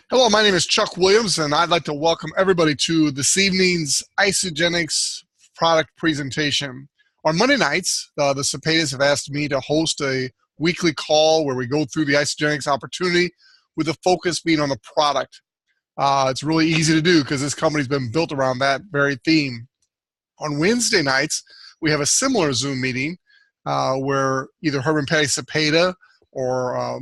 Hello, my name is Chuck Williams, and I'd like to welcome everybody to this evening's Isagenix product presentation. On Monday nights, the Cepedas have asked me to host a weekly call where we go through the Isagenix opportunity with the focus being on the product. It's really easy to do because this company's been built around that very theme. On Wednesday nights, we have a similar Zoom meeting where either Herb and Patty Cepeda or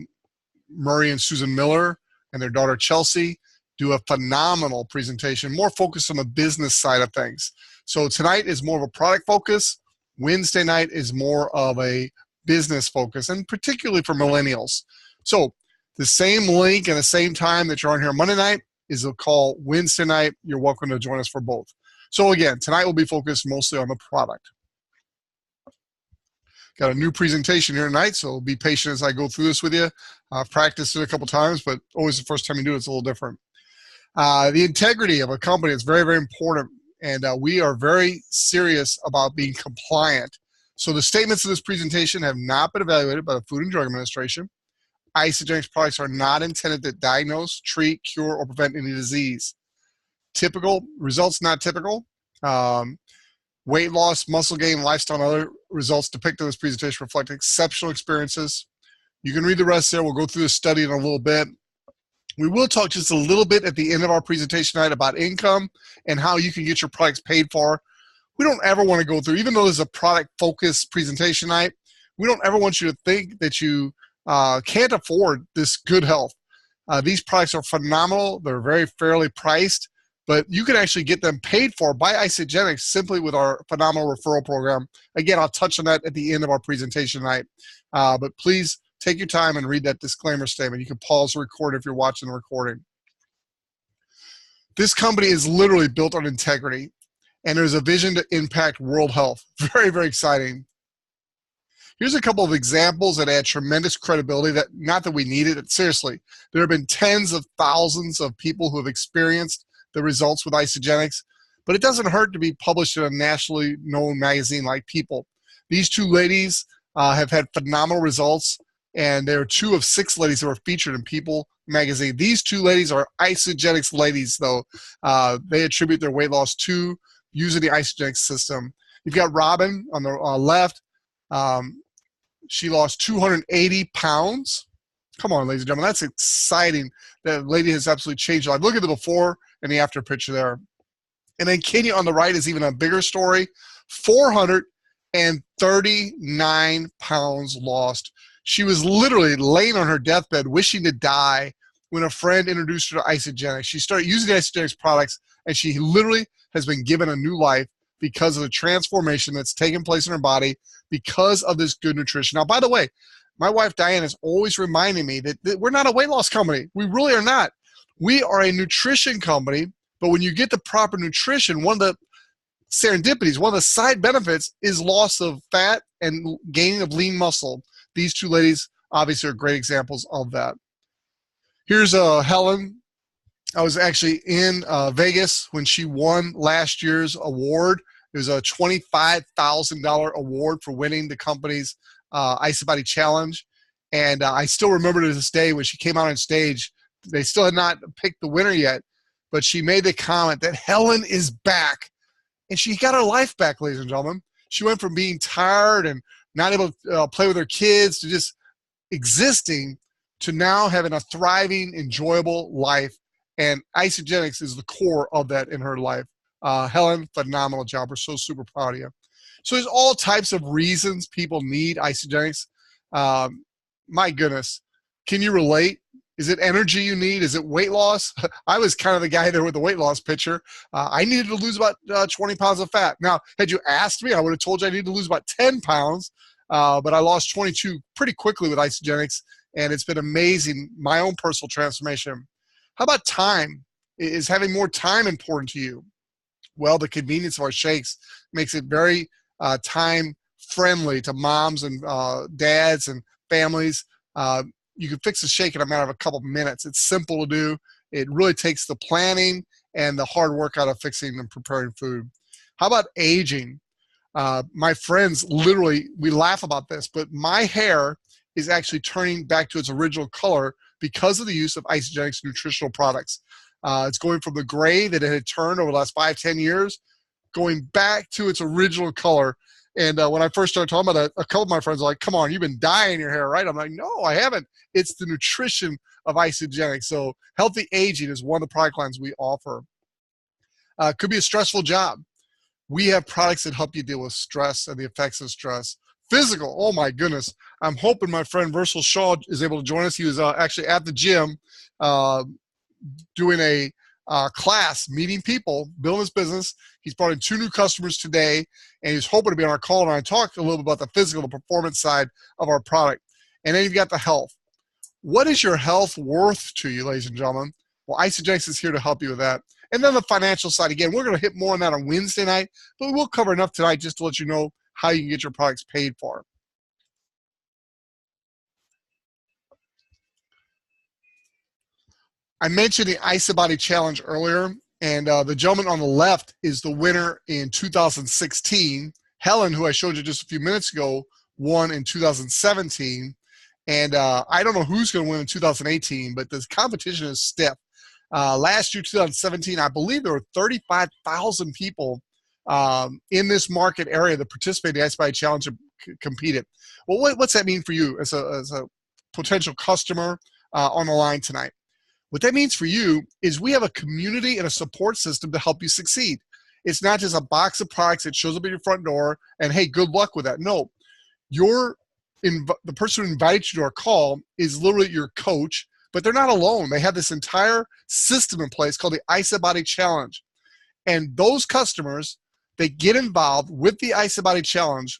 Murray and Susan Miller and their daughter Chelsea do a phenomenal presentation, more focused on the business side of things. So tonight is more of a product focus. Wednesday night is more of a business focus, and particularly for millennials. So the same link and the same time that you're on here Monday night is a call Wednesday night. You're welcome to join us for both. So again, tonight will be focused mostly on the product. Got a new presentation here tonight, so be patient as I go through this with you. I've practiced it a couple times, but always the first time you do it, it's a little different. The integrity of a company is very, very important, and we are very serious about being compliant. So the statements of this presentation have not been evaluated by the Food and Drug Administration. Isagenix products are not intended to diagnose, treat, cure, or prevent any disease. Typical results, not typical. Weight loss, muscle gain, lifestyle, and other results depicted in this presentation reflect exceptional experiences. You can read the rest there. We'll go through the study in a little bit. We will talk just a little bit at the end of our presentation tonight about income and how you can get your products paid for. We don't ever want to go through, even though this is a product-focused presentation night, we don't ever want you to think that you can't afford this good health. These products are phenomenal. They're very fairly priced, but you can actually get them paid for by Isagenix simply with our phenomenal referral program. Again, I'll touch on that at the end of our presentation tonight. But please take your time and read that disclaimer statement. You can pause the recording if you're watching the recording. This company is literally built on integrity, and there's a vision to impact world health. Very, very exciting. Here's a couple of examples that add tremendous credibility, that not that we need it, seriously. There have been tens of thousands of people who have experienced the results with Isagenix, but it doesn't hurt to be published in a nationally known magazine like People. These two ladies have had phenomenal results, and they're two of 6 ladies who are featured in People magazine. These two ladies are Isagenix ladies, though. They attribute their weight loss to using the Isagenix system. You've got Robin on the left. She lost 280 pounds. Come on, ladies and gentlemen, that's exciting. That lady has absolutely changed her life. Look at the before and the after picture there. And then Kenya on the right is even a bigger story. 439 pounds lost. She was literally laying on her deathbed wishing to die when a friend introduced her to Isagenix. She started using the Isagenix products, and she literally has been given a new life because of the transformation that's taken place in her body because of this good nutrition. Now, by the way, my wife Diane is always reminding me that we're not a weight loss company. We really are not. We are a nutrition company, but when you get the proper nutrition, one of the serendipities, one of the side benefits is loss of fat and gaining of lean muscle. These two ladies obviously are great examples of that. Here's Helen. I was actually in Vegas when she won last year's award. It was a $25,000 award for winning the company's Ice Body Challenge. And I still remember to this day when she came out on stage, they still had not picked the winner yet, but she made the comment that Helen is back. And she got her life back, ladies and gentlemen. She went from being tired and not able to play with her kids to just existing to now having a thriving, enjoyable life. And Isagenix is the core of that in her life. Helen, phenomenal job. We're so super proud of you. So there's all types of reasons people need Isagenix. My goodness. Can you relate? Is it energy you need? Is it weight loss? I was kind of the guy there with the weight loss picture. I needed to lose about 20 pounds of fat. Now, had you asked me, I would have told you I needed to lose about 10 pounds, but I lost 22 pretty quickly with Isagenix, and it's been amazing, my own personal transformation. How about time? Is having more time important to you? Well, the convenience of our shakes makes it very time-friendly to moms and dads and families. You can fix a shake in a matter of a couple minutes. It's simple to do. It really takes the planning and the hard work out of fixing and preparing food. How about aging? My friends, literally, we laugh about this, but my hair is actually turning back to its original color because of the use of Isagenix nutritional products. It's going from the gray that it had turned over the last 5-10 years, going back to its original color. And when I first started talking about it, a couple of my friends were like, come on, you've been dyeing your hair, right? I'm like, no, I haven't. It's the nutrition of Isagenix. So healthy aging is one of the product lines we offer. Could be a stressful job. We have products that help you deal with stress and the effects of stress. Physical, oh my goodness. I'm hoping my friend Versal Shaw is able to join us. He was actually at the gym doing a class, meeting people, building his business. He's brought in 2 new customers today, and he's hoping to be on our call and talk a little bit about the physical, the performance side of our product. And then you've got the health. What is your health worth to you, ladies and gentlemen? Well, Isagenix is here to help you with that. And then the financial side, again, we're going to hit more on that on Wednesday night, but we'll cover enough tonight just to let you know how you can get your products paid for. I mentioned the IsaBody Challenge earlier, and the gentleman on the left is the winner in 2016. Helen, who I showed you just a few minutes ago, won in 2017. And I don't know who's going to win in 2018, but this competition is stiff. Last year, 2017, I believe there were 35,000 people in this market area that participated in the IsaBody Challenge and competed. Well, what's that mean for you as a potential customer on the line tonight? What that means for you is we have a community and a support system to help you succeed. It's not just a box of products that shows up at your front door and, hey, good luck with that. No, the person who invited you to our call is literally your coach, but they're not alone. They have this entire system in place called the IsaBody Challenge. And those customers that get involved with the IsaBody Challenge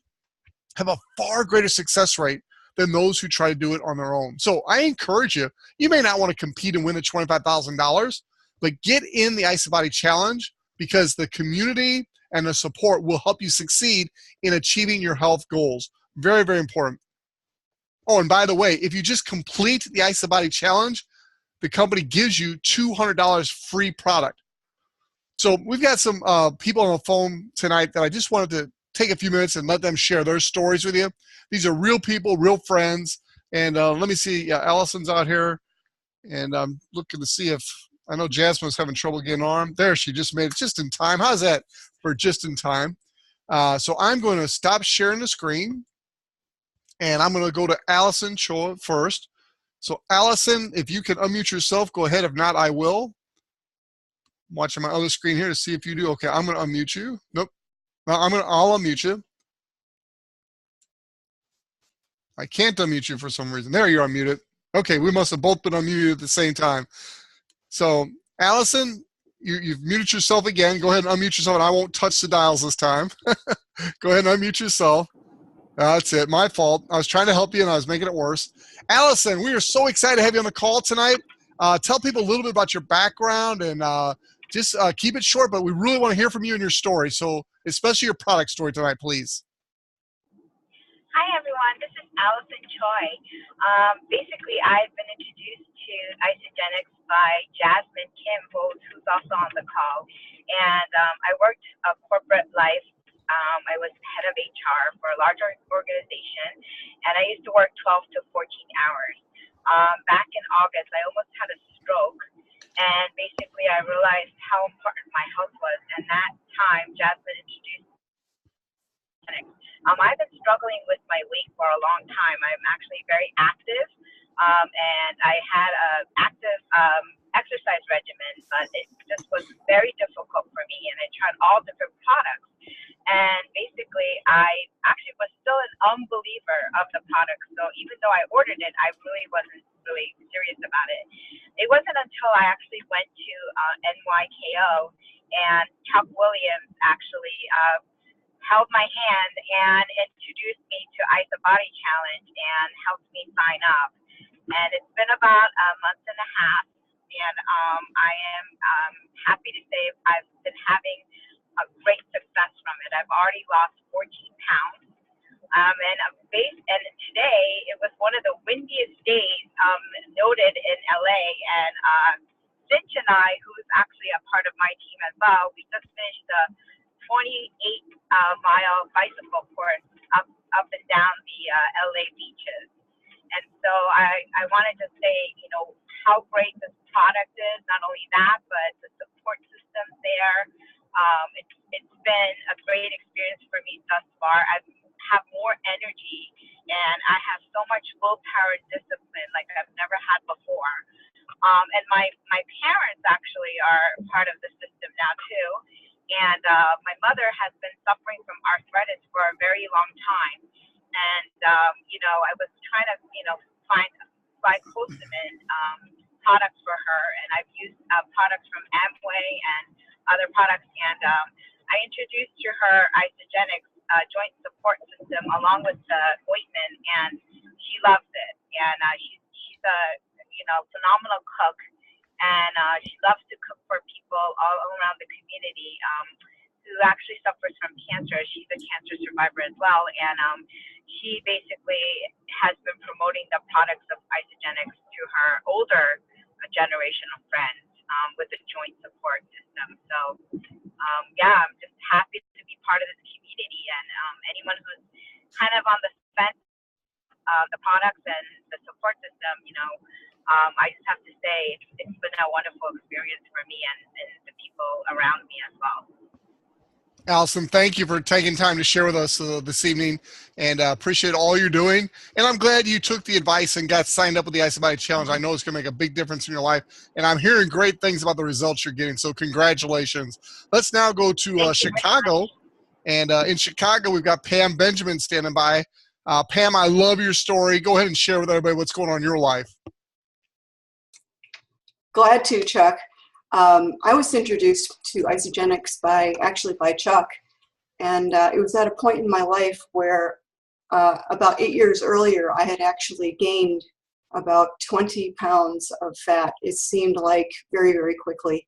have a far greater success rate than those who try to do it on their own. So I encourage you, you may not want to compete and win the $25,000, but get in the IsaBody Challenge because the community and the support will help you succeed in achieving your health goals. Very, very important. Oh, and by the way, if you just complete the IsaBody Challenge, the company gives you $200 free product. So we've got some people on the phone tonight that I just wanted to take a few minutes and let them share their stories with you. These are real people, real friends. And let me see, Allison's out here. And I'm looking to see if, I know Jasmine's having trouble getting on. There, she just made it just in time. How's that for just in time? So I'm going to stop sharing the screen. And I'm going to go to Allison Choi first. So Allison, if you can unmute yourself, go ahead. If not, I will. I'm watching my other screen here to see if you do. Okay, I'm going to unmute you. Nope. No, I'll unmute you. I can't unmute you for some reason. There, you're unmuted. Okay, we must have both been unmuted at the same time. So Allison, you've muted yourself again. Go ahead and unmute yourself, and I won't touch the dials this time. Go ahead and unmute yourself. That's it. My fault. I was trying to help you, and I was making it worse. Allison, we are so excited to have you on the call tonight. Tell people a little bit about your background, and just keep it short, but we really want to hear from you and your story. So especially your product story tonight, please. Hi, everyone. This is Allison Choi. Basically, I've been introduced to Isagenix by Jasmine Kim, who's also on the call. And I worked a corporate life. I was head of HR for a large organization, and I used to work 12 to 14 hours. Back in August, I almost had a stroke. And basically, I realized how important my health was. And that time, Jasmine introduced me. I've been struggling with my weight for a long time. I'm actually very active, and I had an active exercise regimen, but it just was very difficult for me, and I tried all different products. And basically, I actually was still an unbeliever of the product. So even though I ordered it, I really wasn't really serious about it. It wasn't until I actually went to NYKO and Chuck Williams actually held my hand and introduced me to IsaBody Challenge and helped me sign up. And it's been about a month and a half, and I am happy to say I've been having a great success from it. I've already lost 14 pounds. And today it was one of the windiest days noted in LA. And Cinch and I, who's actually a part of my team as well, we just finished the 28-mile bicycle course up and down the LA beaches. And so I wanted to say, how great this product is. Not only that, but the support system there. It's been a great experience for me thus far. I have more energy, and I have so much willpower and discipline like I've never had before. And my parents actually are part of the system now too. And my mother has been suffering from arthritis for a very long time. And, I was trying to, find glycosamine products for her. And I've used products from Amway and other products. And I introduced to her Isagenix joint support system along with the ointment, and she loves it. And she's a phenomenal cook, and she loves to cook for people all around the community who actually suffers from cancer. She's a cancer survivor as well, and she basically has been promoting the products of Isagenix to her older generation of friends with the joint support system. So I'm just happy to be part of this community, and anyone who's kind of on the fence the products and the support system, I just have to say it's been a wonderful experience for me and the people around me as well. Allison, thank you for taking time to share with us this evening, and appreciate all you're doing. And I'm glad you took the advice and got signed up with the Ice Body Challenge. I know it's going to make a big difference in your life, and I'm hearing great things about the results you're getting. So congratulations. Let's now go to Chicago. And in Chicago, we've got Pam Benjamin standing by. Pam, I love your story. Go ahead and share with everybody what's going on in your life. Glad to, Chuck. I was introduced to Isagenix by Chuck, and it was at a point in my life where about 8 years earlier I had actually gained about 20 pounds of fat. It seemed like very, very quickly.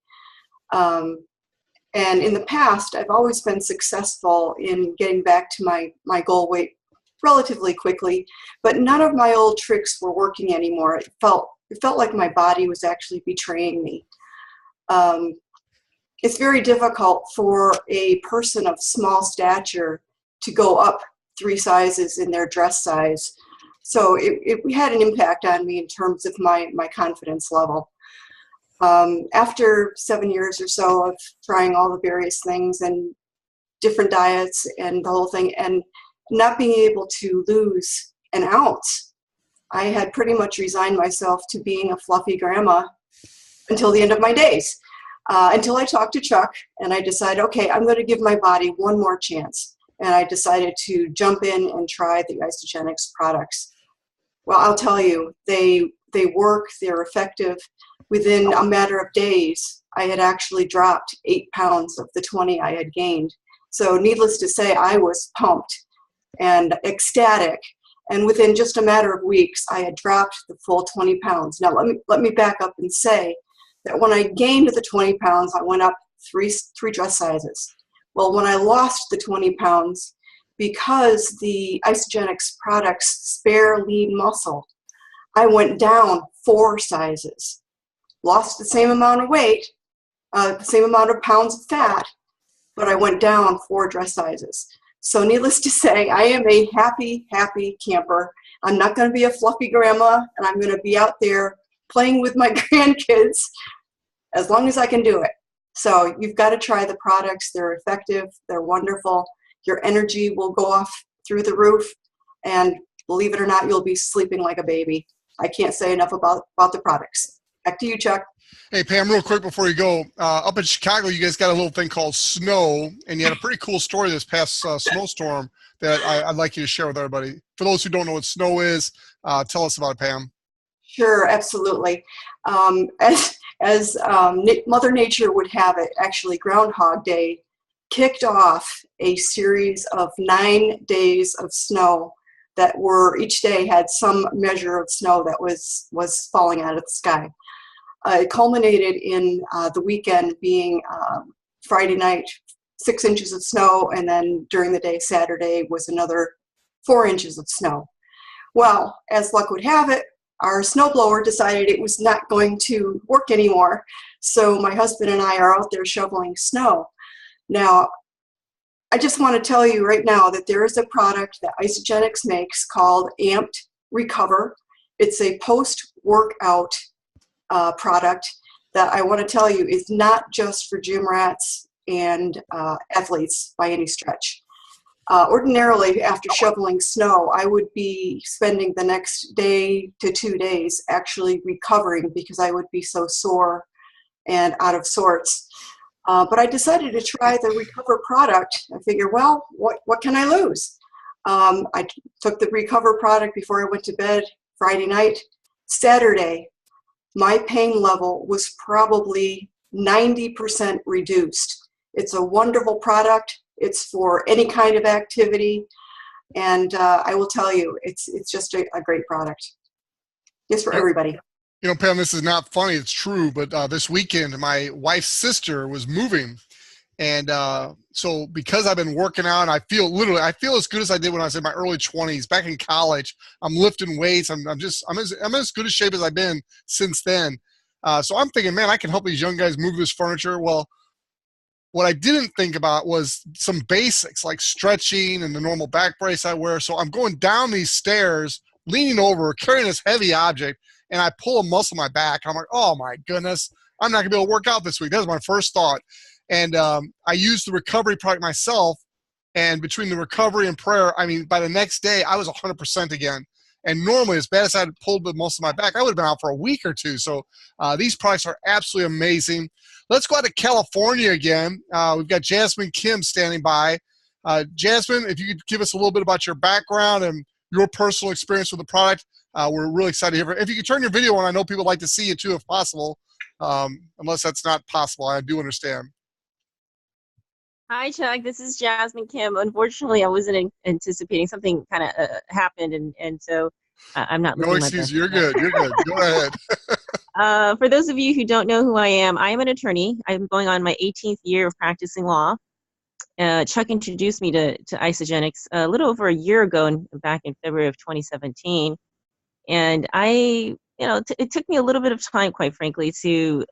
And in the past, I've always been successful in getting back to my goal weight relatively quickly, but none of my old tricks were working anymore. It felt like my body was actually betraying me. It's very difficult for a person of small stature to go up 3 sizes in their dress size. So it had an impact on me in terms of my confidence level. After 7 years or so of trying all the various things and different diets and the whole thing, and not being able to lose an ounce, I had pretty much resigned myself to being a fluffy grandma until the end of my days. Until I talked to Chuck and I decided, okay, I'm going to give my body one more chance. And I decided to jump in and try the Isagenix products. Well, I'll tell you, they work, they're effective. Within a matter of days, I had actually dropped 8 pounds of the 20 I had gained. So needless to say, I was pumped and ecstatic. And within just a matter of weeks, I had dropped the full 20 pounds. Now, let me back up and say that when I gained the 20 pounds, I went up three dress sizes. Well, when I lost the 20 pounds, because the Isagenix products spare lean muscle, I went down 4 sizes. Lost the same amount of weight, the same amount of pounds of fat, but I went down 4 dress sizes. So needless to say, I am a happy, happy camper. I'm not going to be a fluffy grandma, and I'm going to be out there playing with my grandkids as long as I can do it. So you've got to try the products. They're effective. They're wonderful. Your energy will go off through the roof, and believe it or not, you'll be sleeping like a baby. I can't say enough about the products. Back to you, Chuck. Hey, Pam, real quick before you go, up in Chicago, you guys got a little thing called snow, and you had a pretty cool story this past snowstorm that I'd like you to share with everybody. For those who don't know what snow is, tell us about it, Pam. Sure, absolutely. As Mother Nature would have it, actually Groundhog Day kicked off a series of 9 days of snow that were, each day had some measure of snow that was falling out of the sky. It culminated in the weekend being Friday night, 6 inches of snow, and then during the day, Saturday, was another 4 inches of snow. Well, as luck would have it, our snowblower decided it was not going to work anymore, so my husband and I are out there shoveling snow. Now, I just want to tell you right now that there is a product that Isagenix makes called Amped Recover. It's a post-workout product that I want to tell you is not just for gym rats and athletes by any stretch. Ordinarily, after shoveling snow, I would be spending the next day to 2 days actually recovering because I would be so sore and out of sorts. But I decided to try the Recover product. I figured, well, what can I lose? I took the Recover product before I went to bed Friday night. Saturday, my pain level was probably 90% reduced. It's a wonderful product. It's for any kind of activity. And I will tell you, it's just a great product. It's for everybody. You know, Pam, this is not funny. It's true. But this weekend, my wife's sister was moving. And so because I've been working out, I feel as good as I did when I was in my early 20s, back in college. I'm lifting weights. I'm as good a shape as I've been since then. So I'm thinking, man, I can help these young guys move this furniture. Well, what I didn't think about was some basics like stretching and the normal back brace I wear. So I'm going down these stairs, leaning over, carrying this heavy object, and I pull a muscle in my back. I'm like, oh my goodness, I'm not gonna be able to work out this week. That was my first thought. And I used the recovery product myself, and between the recovery and prayer, I mean, by the next day, I was 100% again. And normally, as bad as I had pulled the muscle in my back, I would have been out for a week or two. So these products are absolutely amazing. Let's go out to California again. We've got Jasmine Kim standing by. Jasmine, if you could give us a little bit about your background and your personal experience with the product, we're really excited to hear. If you could turn your video on, I know people like to see you too, if possible. Unless that's not possible, I do understand. Hi, Chuck. This is Jasmine Kim. Unfortunately, I wasn't anticipating something kind of happened, and so I'm not. No excuse. You're good. You're good. Go ahead. For those of you who don't know who I am an attorney. I'm going on my 18th year of practicing law. Chuck introduced me to Isagenix a little over a year ago, back in February of 2017, and it took me a little bit of time, quite frankly, to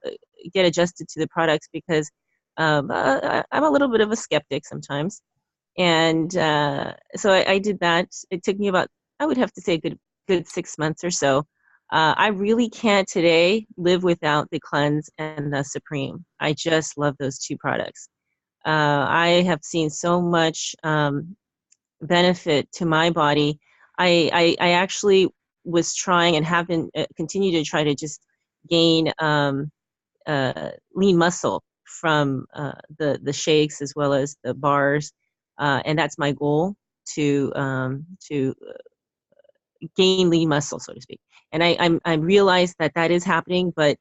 get adjusted to the products because I'm a little bit of a skeptic sometimes. And so I did that. It took me about, I would have to say, a good 6 months or so. I really can't today live without the Cleanse and the Supreme. I just love those two products. I have seen so much benefit to my body. I actually was trying and have been continue to try to just gain lean muscle from the shakes as well as the bars, and that's my goal, to gain lean muscle, so to speak. And I realize that is happening, but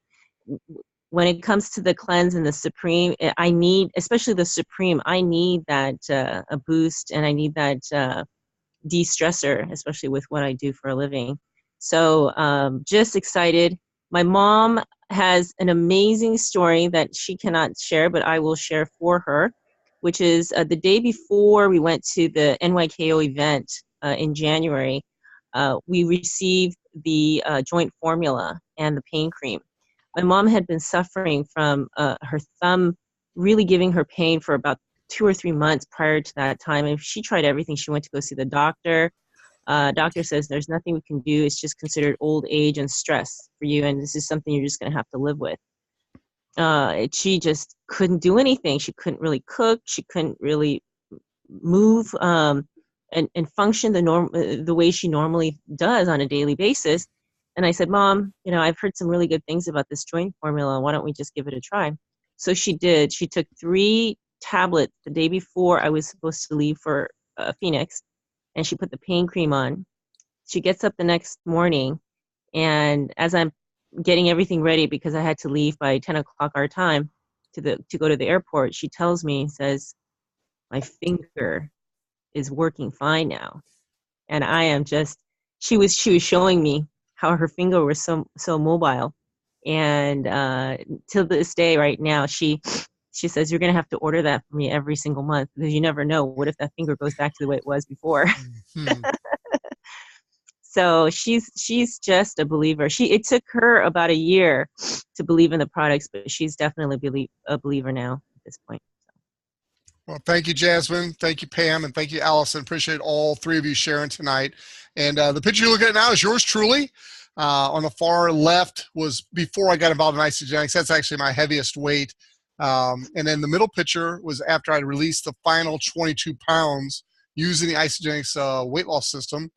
when it comes to the Cleanse and the Supreme, I need, especially the Supreme, I need that a boost, and I need that de-stressor, especially with what I do for a living. So just excited. My mom has an amazing story that she cannot share, but I will share for her, which is the day before we went to the NYKO event in January, we received the joint formula and the pain cream. My mom had been suffering from her thumb really giving her pain for about 2 or 3 months prior to that time. And she tried everything. She went to go see the doctor. Doctor says there's nothing we can do. It's just considered old age and stress for you, and this is something you're just going to have to live with. She just couldn't do anything. She couldn't really cook. She couldn't really move and function the way she normally does on a daily basis. And I said, Mom, I've heard some really good things about this joint formula. Why don't we just give it a try? So she did. She took 3 tablets the day before I was supposed to leave for Phoenix. And she put the pain cream on. She gets up the next morning, and as I'm getting everything ready because I had to leave by 10 o'clock our time to go to the airport, she tells me, says, my finger is working fine now. And I am just, she was showing me how her finger was so mobile. And till this day right now, she says, you're going to have to order that for me every single month because you never know. What if that finger goes back to the way it was before? Mm-hmm. So she's just a believer. It took her about a year to believe in the products, but she's definitely a believer now at this point. Well, thank you, Jasmine. Thank you, Pam. And thank you, Allison. Appreciate all 3 of you sharing tonight. And the picture you're looking at now is yours truly. On the far left was before I got involved in Isagenix. That's actually my heaviest weight. And then the middle picture was after I released the final 22 pounds using the Isagenix weight loss system,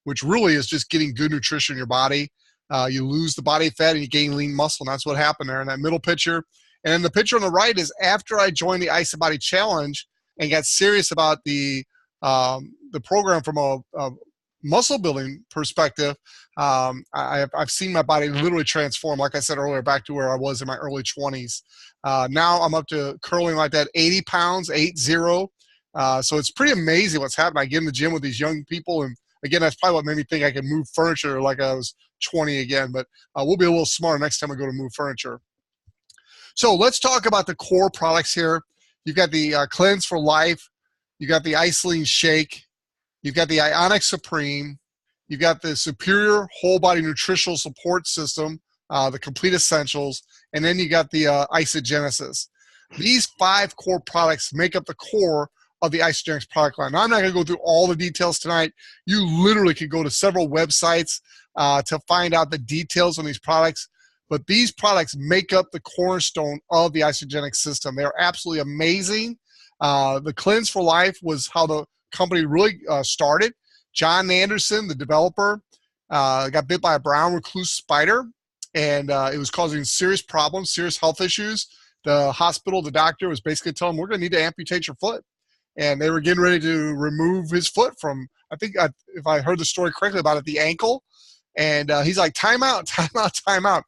which really is just getting good nutrition in your body. You lose the body fat and you gain lean muscle, and that's what happened there in that middle picture. And then the picture on the right is after I joined the Ice Body Challenge and got serious about the program from a muscle building perspective. I've seen my body literally transform, like I said earlier, back to where I was in my early 20s. Now I'm up to curling like that, 80 pounds, 80. So it's pretty amazing what's happened. I get in the gym with these young people, and again, that's probably what made me think I could move furniture like I was 20 again, but we'll be a little smarter next time we go to move furniture. So let's talk about the core products here. You've got the Cleanse for Life. You've got the Isolene Shake. You've got the Ionic Supreme. You've got the Superior Whole Body Nutritional Support System, the Complete Essentials, and then you got the Isagenesis. These 5 core products make up the core of the Isagenix product line. Now, I'm not going to go through all the details tonight. You literally could go to several websites to find out the details on these products, but these products make up the cornerstone of the Isagenix system. They're absolutely amazing. The Cleanse for Life was how the company really started. John Anderson, the developer, got bit by a brown recluse spider, and it was causing serious problems, serious health issues. The hospital, the doctor was basically telling him, we're going to need to amputate your foot. And they were getting ready to remove his foot from, I think, if I heard the story correctly about it, the ankle. And he's like, time out, time out, time out.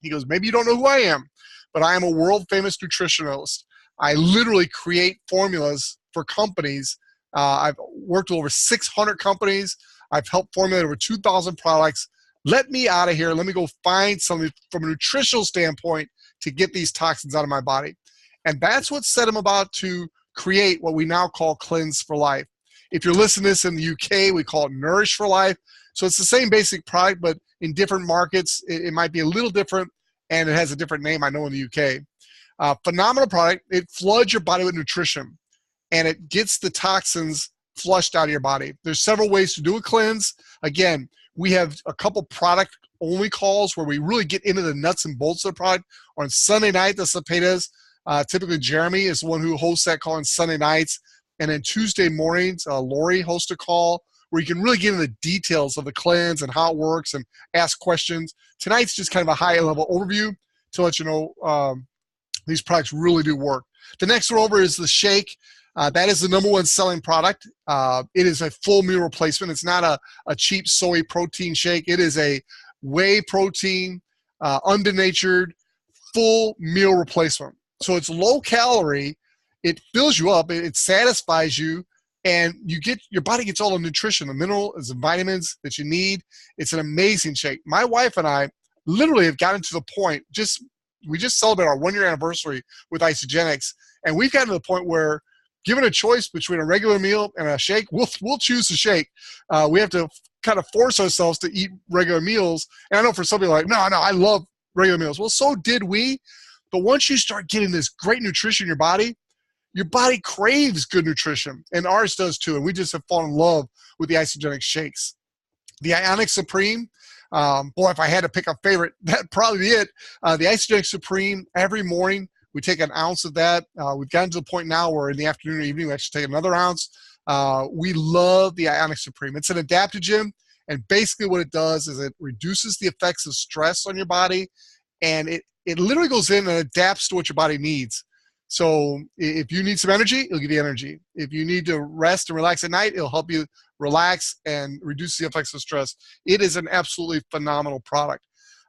He goes, maybe you don't know who I am, but I am a world famous nutritionist. I literally create formulas for companies. I've worked with over 600 companies. I've helped formulate over 2,000 products. Let me out of here. Let me go find something from a nutritional standpoint to get these toxins out of my body. And that's what set him about to create what we now call Cleanse for Life. If you're listening to this in the UK, we call it Nourish for Life. So it's the same basic product, but in different markets, it might be a little different, and it has a different name, I know, in the UK. Phenomenal product. It floods your body with nutrition, and it gets the toxins flushed out of your body. There's several ways to do a cleanse. Again, we have a couple product-only calls where we really get into the nuts and bolts of the product. On Sunday night, the Cepedas, typically Jeremy is the one who hosts that call on Sunday nights. And then Tuesday mornings, Lori hosts a call where you can really get into the details of the cleanse and how it works and ask questions. Tonight's just kind of a high-level overview to let you know these products really do work. The next one over is the shake. That is the #1 selling product. It is a full meal replacement. It's not a cheap soy protein shake. It is a whey protein, undenatured, full meal replacement. So it's low calorie. It fills you up. It satisfies you. And your body gets all the nutrition, the minerals and vitamins that you need. It's an amazing shake. My wife and I literally have gotten to the point, we just celebrated our 1-year anniversary with Isagenix, and we've gotten to the point where, given a choice between a regular meal and a shake, we'll choose the shake. We have to kind of force ourselves to eat regular meals. And I know for some people like, no, I love regular meals. Well, so did we. But once you start getting this great nutrition in your body craves good nutrition, and ours does too. And we just have fallen in love with the Isagenix shakes. The Ionic Supreme, boy, if I had to pick a favorite, that'd probably be it. The Isagenix Supreme, every morning we take an ounce of that. We've gotten to the point now where in the afternoon or evening we actually take another ounce. We love the Ionic Supreme. It's an adaptogen, and basically what it does is it reduces the effects of stress on your body, and it literally goes in and adapts to what your body needs. So if you need some energy, it'll give you energy. If you need to rest and relax at night, it'll help you relax and reduce the effects of stress. It is an absolutely phenomenal product.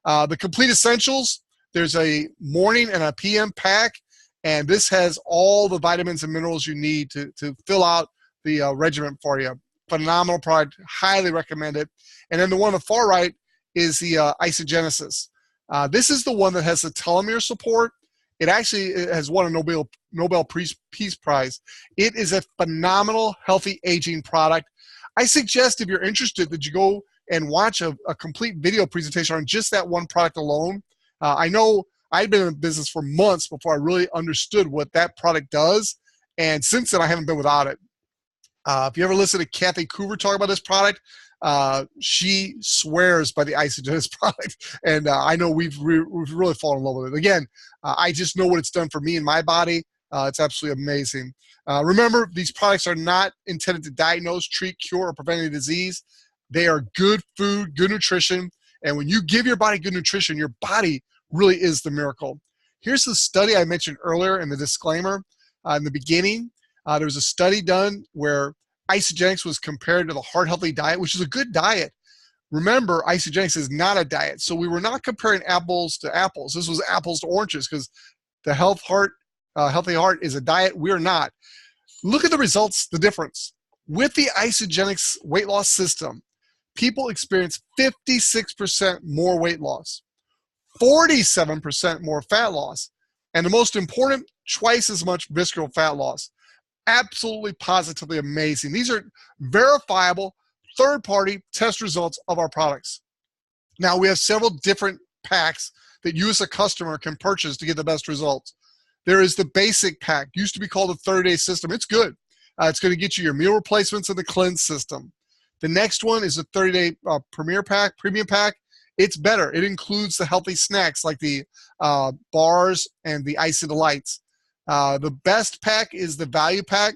The Complete Essentials, there's a morning and a PM pack, and this has all the vitamins and minerals you need to fill out the regimen for you. Phenomenal product, highly recommend it. And then the one on the far right is the Isagenesis. This is the one that has the telomere support. It actually has won a Nobel Peace Prize. It is a phenomenal, healthy aging product. I suggest if you're interested that you go and watch a complete video presentation on just that one product alone. I know I'd been in business for months before I really understood what that product does, and since then I haven't been without it. If you ever listen to Kathy Coover talk about this product, She swears by the Isagenix product, and I know we've really fallen in love with it. Again, I just know what it's done for me and my body. It's absolutely amazing. Remember, these products are not intended to diagnose, treat, cure, or prevent any disease. They are good food, good nutrition, and when you give your body good nutrition, your body really is the miracle. Here's the study I mentioned earlier in the disclaimer in the beginning. There was a study done where Isagenix was compared to the Heart Healthy diet, which is a good diet. Remember, Isagenix is not a diet, so we were not comparing apples to apples. This was apples to oranges because the Healthy Heart is a diet. We're not. Look at the results, the difference. With the Isagenix weight loss system, people experience 56% more weight loss, 47% more fat loss, and the most important, twice as much visceral fat loss. Absolutely, positively amazing. These are verifiable third-party test results of our products. Now, we have several different packs that you as a customer can purchase to get the best results. There is the basic pack, used to be called the 30-day system. It's good. It's going to get you your meal replacements and the cleanse system. The next one is the 30-day premium pack. It's better. It includes the healthy snacks like the bars and the Ice of Delights. The best pack is the value pack.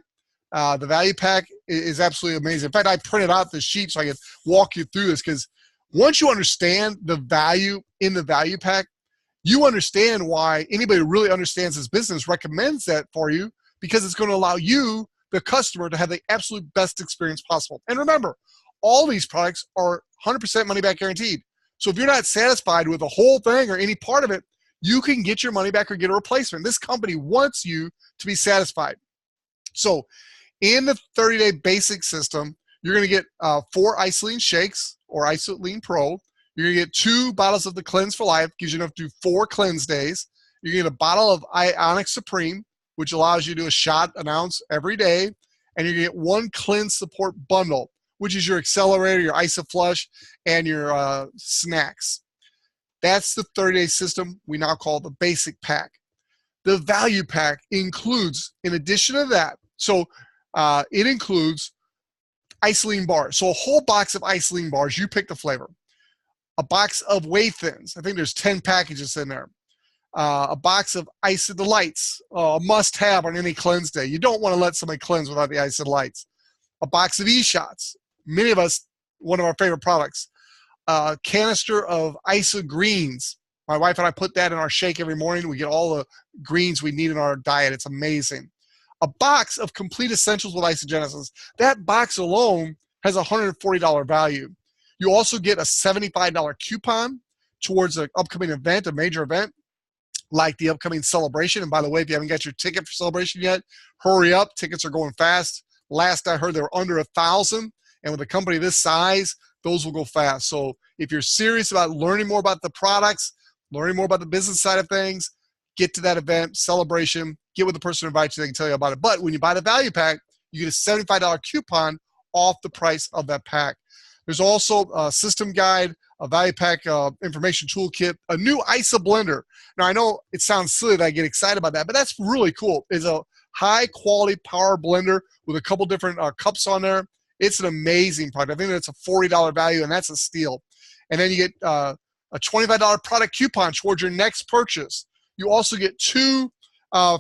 The value pack is absolutely amazing. In fact, I printed out the sheet so I could walk you through this, because once you understand the value in the value pack, you understand why anybody who really understands this business recommends that for you, because it's going to allow you, the customer, to have the absolute best experience possible. And remember, all these products are 100% money back guaranteed. So if you're not satisfied with the whole thing or any part of it, you can get your money back or get a replacement. This company wants you to be satisfied. So in the 30-day basic system, you're going to get 4 Isoline shakes or Isoline Pro. You're going to get 2 bottles of the Cleanse for Life, gives you enough to do 4 cleanse days. You're going to get a bottle of Ionic Supreme, which allows you to do a shot, an ounce every day. And you're going to get 1 Cleanse Support Bundle, which is your accelerator, your IsoFlush, and your snacks. That's the 30-day system we now call the basic pack. The value pack includes, in addition to that, so it includes Isoline bars. So a whole box of Isoline bars, you pick the flavor. A box of Whey Thins. I think there's 10 packages in there. A box of Ice of Delights, a must-have on any cleanse day. You don't want to let somebody cleanse without the Ice of Delights. A box of E-Shots. Many of us, one of our favorite products. A canister of Isa Greens. My wife and I put that in our shake every morning. We get all the greens we need in our diet. It's amazing. A box of Complete Essentials with Isagenix. That box alone has a $140 value. You also get a $75 coupon towards an upcoming event, a major event, like the upcoming Celebration. And by the way, if you haven't got your ticket for Celebration yet, hurry up. Tickets are going fast. Last I heard, they were under 1,000. And with a company this size, those will go fast. So if you're serious about learning more about the products, learning more about the business side of things, get to that event, Celebration, get with the person who invites you, they can tell you about it. But when you buy the value pack, you get a $75 coupon off the price of that pack. There's also a system guide, a value pack information toolkit, a new ISA blender. Now, I know it sounds silly that I get excited about that, but that's really cool. It's a high-quality power blender with a couple different cups on there. It's an amazing product. I think that's a $40 value, and that's a steal. And then you get a $25 product coupon towards your next purchase. You also get 2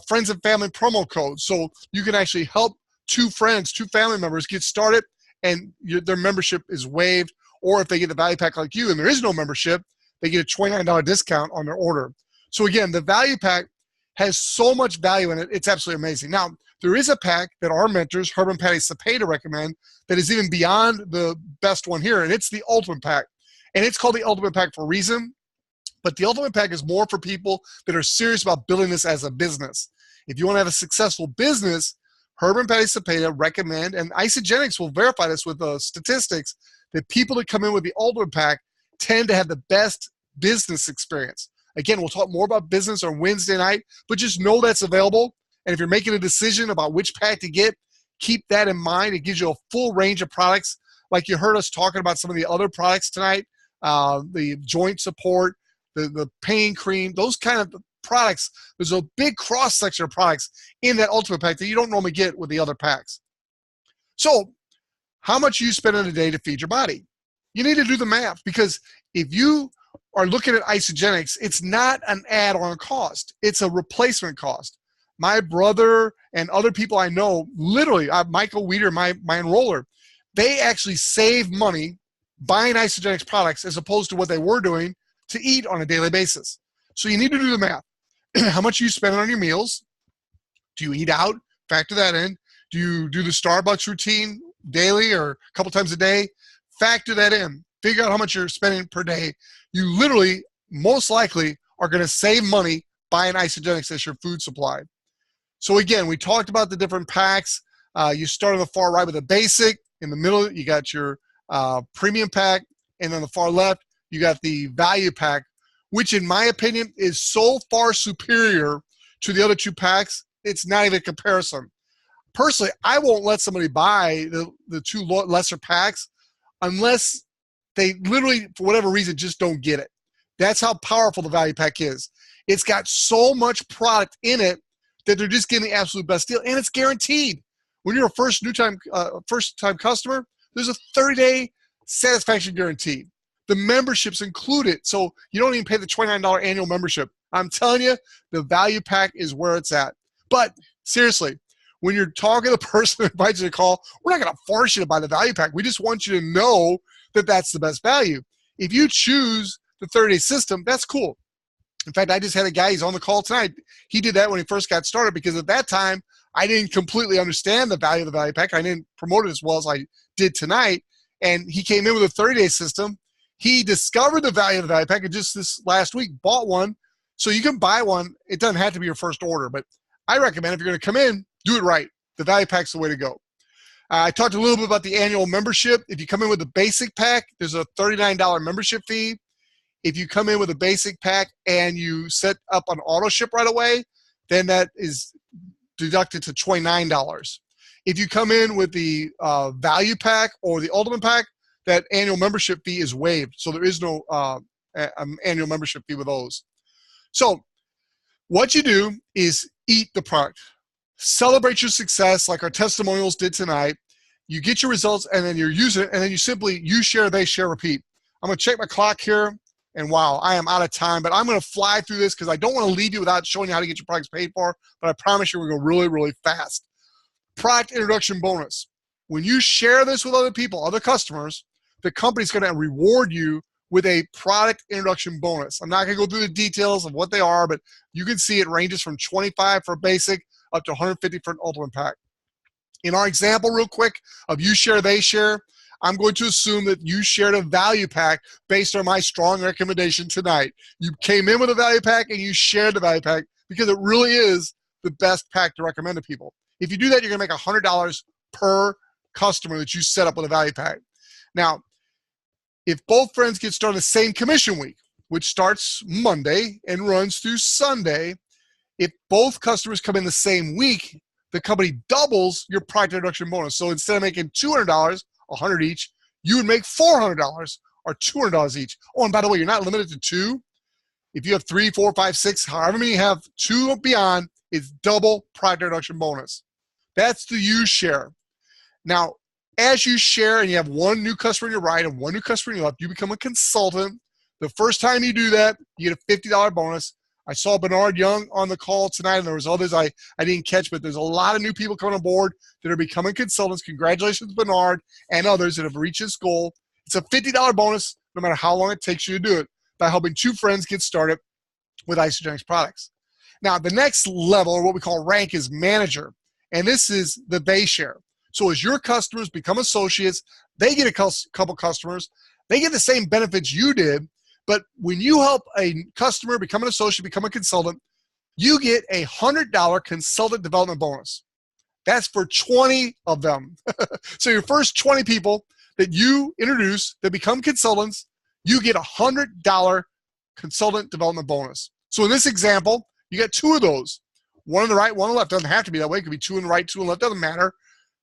friends and family promo codes. So you can actually help 2 friends, 2 family members get started, and their membership is waived. Or if they get the value pack like you and there is no membership, they get a $29 discount on their order. So again, the value pack has so much value in it. It's absolutely amazing. Now, there is a pack that our mentors, Herb and Patty Cepeda, recommend that is even beyond the best one here, and it's the Ultimate Pack. And it's called the Ultimate Pack for a reason, but the Ultimate Pack is more for people that are serious about building this as a business. If you want to have a successful business, Herb and Patty Cepeda recommend, and Isagenix will verify this with the statistics, that people that come in with the Ultimate Pack tend to have the best business experience. Again, we'll talk more about business on Wednesday night, but just know that's available. And if you're making a decision about which pack to get, keep that in mind. It gives you a full range of products. Like you heard us talking about some of the other products tonight, the joint support, the pain cream, those kind of products. There's a big cross-section of products in that Ultimate Pack that you don't normally get with the other packs. So how much you spend in a day to feed your body? You need to do the math, because if you are looking at Isagenix, it's not an add-on cost. It's a replacement cost. My brother and other people I know, literally, Michael Weeder, my enroller, they actually save money buying Isagenix products as opposed to what they were doing to eat on a daily basis. So you need to do the math. How much you spend on your meals? Do you eat out? Factor that in. Do you do the Starbucks routine daily or a couple times a day? Factor that in. Figure out how much you're spending per day. You literally, most likely, are going to save money buying Isagenix as your food supply. So again, we talked about the different packs. You start on the far right with a basic. In the middle, you got your premium pack. And on the far left, you got the value pack, which in my opinion is so far superior to the other two packs, it's not even a comparison. Personally, I won't let somebody buy the two lesser packs unless they literally, for whatever reason, just don't get it. That's how powerful the value pack is. It's got so much product in it that they're just getting the absolute best deal, and it's guaranteed. When you're a first-time customer, there's a 30-day satisfaction guarantee. The membership's included, so you don't even pay the $29 annual membership. I'm telling you, the value pack is where it's at. But seriously, when you're talking to the person who invites you to call, we're not going to force you to buy the value pack. We just want you to know that that's the best value. If you choose the 30-day system, that's cool. In fact, I just had a guy, he's on the call tonight. He did that when he first got started because at that time, I didn't completely understand the value of the value pack. I didn't promote it as well as I did tonight. And he came in with a 30-day system. He discovered the value of the value pack and just this last week bought one. So you can buy one. It doesn't have to be your first order, but I recommend if you're going to come in, do it right. The value pack's the way to go. I talked a little bit about the annual membership. If you come in with a basic pack, there's a $39 membership fee. If you come in with a basic pack and you set up an auto ship right away, then that is deducted to $29. If you come in with the value pack or the ultimate pack, that annual membership fee is waived. So there is no annual membership fee with those. So what you do is eat the product. Celebrate your success like our testimonials did tonight. You get your results and then you use it, and then you simply you share, they share, repeat. I'm going to check my clock here, and wow, I am out of time, but I'm going to fly through this because I don't want to leave you without showing you how to get your products paid for, but I promise you we're going to go really, really fast. Product introduction bonus. When you share this with other people, other customers, the company's going to reward you with a product introduction bonus. I'm not going to go through the details of what they are, but you can see it ranges from $25 for a basic up to $150 for an ultimate pack. In our example, real quick, of you share, they share, I'm going to assume that you shared a value pack based on my strong recommendation tonight. You came in with a value pack and you shared the value pack because it really is the best pack to recommend to people. If you do that, you're going to make $100 per customer that you set up with a value pack. Now, if both friends get started the same commission week, which starts Monday and runs through Sunday, if both customers come in the same week, the company doubles your product introduction bonus. So instead of making $200, $100 each, you would make $400 or $200 each. Oh, and by the way, you're not limited to two. If you have 3, 4, 5, 6, however many you have, 2 beyond, it's double product introduction bonus. That's the you share. Now, as you share and you have one new customer in your right and one new customer in your left, you become a consultant. The first time you do that, you get a $50 bonus. I saw Bernard Young on the call tonight, and there was others I didn't catch, but there's a lot of new people coming on board that are becoming consultants. Congratulations, Bernard, and others that have reached this goal. It's a $50 bonus no matter how long it takes you to do it by helping 2 friends get started with Isagenix products. Now, the next level, or what we call rank, is manager, and this is the they share. So as your customers become associates, they get a couple customers. They get the same benefits you did, but when you help a customer become an associate, become a consultant, you get a $100 consultant development bonus. That's for 20 of them. So your first 20 people that you introduce that become consultants, you get a $100 consultant development bonus. So in this example, you get 2 of those. One on the right, one on the left. Doesn't have to be that way. It could be 2 on the right, 2 on the left. Doesn't matter.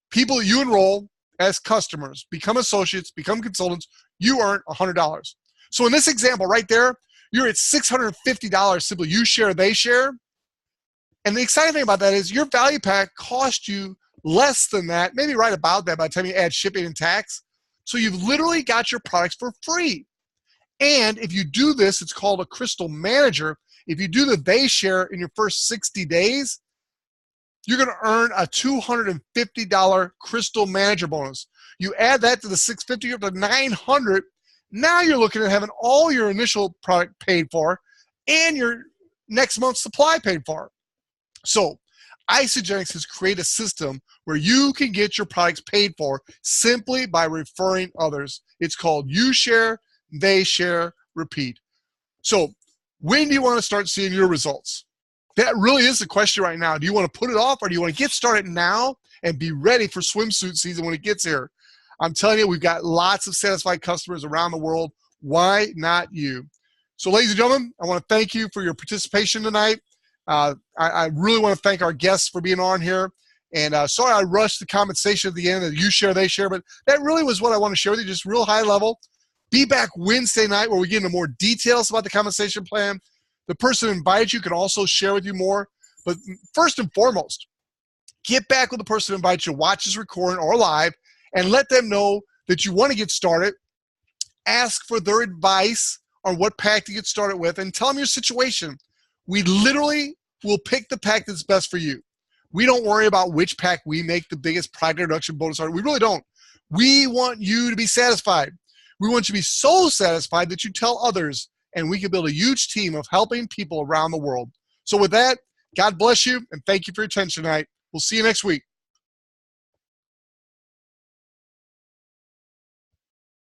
People you enroll as customers, become associates, become consultants, you earn $100. So in this example right there, you're at $650 simply you share, they share. And the exciting thing about that is your value pack cost you less than that, maybe right about that by the time you add shipping and tax. So you've literally got your products for free. And if you do this, it's called a Crystal Manager. If you do the They Share in your first 60 days, you're going to earn a $250 Crystal Manager bonus. You add that to the $650, you're up to $900. Now you're looking at having all your initial product paid for and your next month's supply paid for. So Isagenix has created a system where you can get your products paid for simply by referring others. It's called You Share, They Share, Repeat. So when do you want to start seeing your results? That really is the question right now. Do you want to put it off, or do you want to get started now and be ready for swimsuit season when it gets here? I'm telling you, we've got lots of satisfied customers around the world. Why not you? So ladies and gentlemen, I want to thank you for your participation tonight. I really want to thank our guests for being on here. And sorry I rushed the compensation at the end of You Share, They Share, but that really was what I want to share with you, just real high level. Be back Wednesday night where we get into more details about the compensation plan. The person who invited you can also share with you more. But first and foremost, get back with the person who invited you to watch this recording or live and let them know that you want to get started. Ask for their advice on what pack to get started with and tell them your situation. We literally will pick the pack that's best for you. We don't worry about which pack we make the biggest product reduction bonus on. We really don't. We want you to be satisfied. We want you to be so satisfied that you tell others, and we can build a huge team of helping people around the world. So with that, God bless you, and thank you for your attention tonight. We'll see you next week.